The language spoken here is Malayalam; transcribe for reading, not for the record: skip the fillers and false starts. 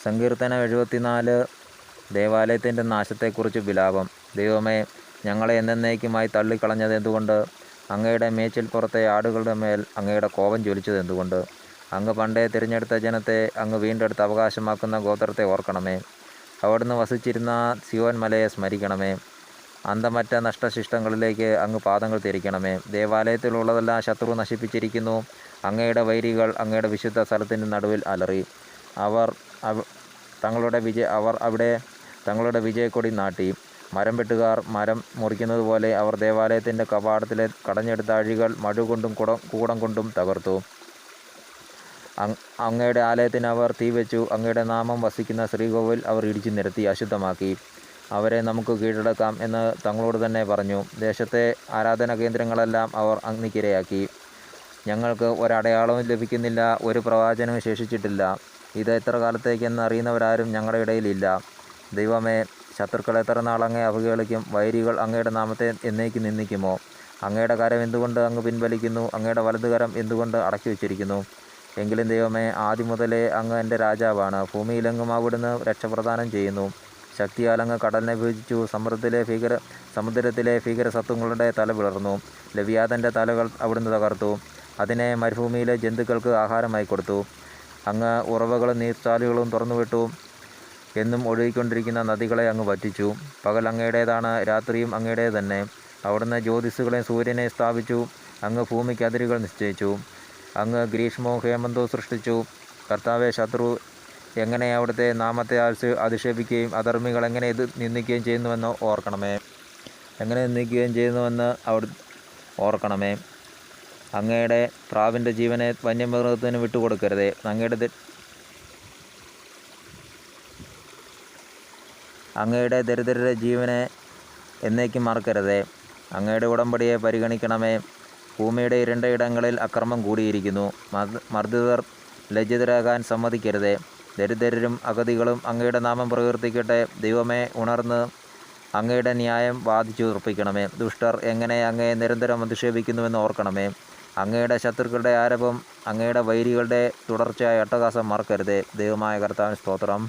സങ്കീർത്തനം 74 ദേവാലയത്തിൻ്റെ നാശത്തെക്കുറിച്ച് വിലാപം. ദൈവമേ, ഞങ്ങളെ എന്നേക്കുമായി തള്ളിക്കളഞ്ഞത് എന്തുകൊണ്ട്? അങ്ങയുടെ മേച്ചിൽപ്പുറത്തെ ആടുകളുടെ മേൽ അങ്ങയുടെ കോപം ജ്വലിച്ചത് എന്തുകൊണ്ട്? അങ്ങ് പണ്ടേ തിരഞ്ഞെടുത്ത ജനത്തെ, അങ്ങ് വീണ്ടെടുത്ത് അവകാശമാക്കുന്ന ഗോത്രത്തെ ഓർക്കണമേ. അവിടുന്ന് വസിച്ചിരുന്ന സിയോൻ മലയെ സ്മരിക്കണമേ. അന്തമറ്റ നഷ്ടശിഷ്ടങ്ങളിലേക്ക് അങ്ങ് പാദങ്ങൾ തിരിക്കണമേ. ദേവാലയത്തിലുള്ളതെല്ലാം ശത്രു നശിപ്പിച്ചിരിക്കുന്നു. അങ്ങയുടെ വൈരികൾ അങ്ങയുടെ വിശുദ്ധ സ്ഥലത്തിൻ്റെ നടുവിൽ അലറി. അവർ അവിടെ തങ്ങളുടെ വിജയക്കൊടി നാട്ടി. മരം വെട്ടുകാർ മരം മുറിക്കുന്നത് പോലെ അവർ ദേവാലയത്തിൻ്റെ കവാടത്തിലെ കടഞ്ഞെടുത്ത അഴികൾ മഴുകൊണ്ടും കൂടം കൊണ്ടും തകർത്തു. അങ്ങയുടെ ആലയത്തിന് അവർ തീവെച്ചു. അങ്ങയുടെ നാമം വസിക്കുന്ന ശ്രീകോവിൽ അവർ ഇടിച്ചു നിരത്തി അശുദ്ധമാക്കി. അവരെ നമുക്ക് കീഴടക്കാം എന്ന് തങ്ങളോട് തന്നെ പറഞ്ഞു. ദേശത്തെ ആരാധനാ കേന്ദ്രങ്ങളെല്ലാം അവർ അഗ്നിക്കിരയാക്കി. ഞങ്ങൾക്ക് ഒരടയാളവും ലഭിക്കുന്നില്ല, ഒരു പ്രവാചനവും ശേഷിച്ചിട്ടില്ല. ഇത് എത്ര കാലത്തേക്കെന്ന് അറിയുന്നവരാരും ഞങ്ങളുടെ ഇടയിലില്ല. ദൈവമേ, ശത്രുക്കൾ എത്ര നാൾ അങ്ങയെ അവഹേളിക്കും? വൈരികൾ അങ്ങയുടെ നാമത്തെ എന്നേക്ക് നിന്ദിക്കുമോ? അങ്ങയുടെ കരം എന്തുകൊണ്ട് അങ്ങ് പിൻവലിക്കുന്നു? അങ്ങയുടെ വലതുകരം എന്തുകൊണ്ട് അടക്കി വച്ചിരിക്കുന്നു? എങ്കിലും ദൈവമേ, ആദ്യം മുതലേ അങ്ങ് എൻ്റെ രാജാവാണ്. ഭൂമിയിലെങ്ങും അവിടുന്ന് രക്ഷപ്രദാനം ചെയ്യുന്നു. ശക്തിയാൽ അങ്ങ് കടലിനെ വിഭജിച്ചു. സമുദ്രത്തിലെ ഭീകരസത്വങ്ങളുടെ തല പിളർന്നു. ലവ്യാതൻ്റെ തലകൾ അവിടുന്ന് തകർത്തു. അതിനെ മരുഭൂമിയിലെ ജന്തുക്കൾക്ക് ആഹാരമായി കൊടുത്തു. അങ്ങ് ഉറവകളും നീർച്ചാലുകളും തുറന്നുവിട്ടു. എന്നും ഒഴുകിക്കൊണ്ടിരിക്കുന്ന നദികളെ അങ്ങ് വറ്റിച്ചു. പകൽ അങ്ങയുടേതാണ്, രാത്രിയും അങ്ങയുടേത് തന്നെ. അവിടുന്ന് ജ്യോതിസുകളെ സൂര്യനെ സ്ഥാപിച്ചു. അങ്ങ് ഭൂമിക്ക് അതിരുകൾ നിശ്ചയിച്ചു. അങ്ങ് ഗ്രീഷ്മവും ഹേമന്തവും സൃഷ്ടിച്ചു. കർത്താവെ, ശത്രു എങ്ങനെ അവിടുത്തെ നാമത്തെ അധിക്ഷേപിക്കുകയും അധർമ്മികൾ എങ്ങനെ നിന്ദിക്കുകയും ചെയ്യുന്നുവെന്ന് ഓർക്കണമേ. അങ്ങയുടെ പ്രാവിൻ്റെ ജീവനെ വന്യമൃഗത്തിന് വിട്ടുകൊടുക്കരുതേ. അങ്ങയുടെ ദരിദ്രരുടെ ജീവനെ എന്നേക്കും മറക്കരുതേ. അങ്ങയുടെ ഉടമ്പടിയെ പരിഗണിക്കണമേ. ഭൂമിയുടെ ഇരുണ്ട ഇടങ്ങളിൽ അക്രമം കൂടിയിരിക്കുന്നു. മർദ്ദിതർ ലജ്ജിതരാകാൻ സമ്മതിക്കരുതേ. ദരിദ്രരും അഗതികളും അങ്ങയുടെ നാമം പ്രകീർത്തിക്കട്ടെ. ദൈവമേ, ഉണർന്ന് അങ്ങയുടെ ന്യായം വാദിച്ചുറപ്പിക്കണമേ. ദുഷ്ടർ എങ്ങനെ അങ്ങയെ നിരന്തരം അധിക്ഷേപിക്കുന്നുവെന്ന് ഓർക്കണമേ. അങ്ങയുടെ ശത്രുക്കളുടെ ആരവം, അങ്ങയുടെ വൈരികളുടെ തുടർച്ചയായ അട്ടഹാസം മറക്കരുതേ. ദൈവമായ കർത്താവിന് സ്തോത്രം.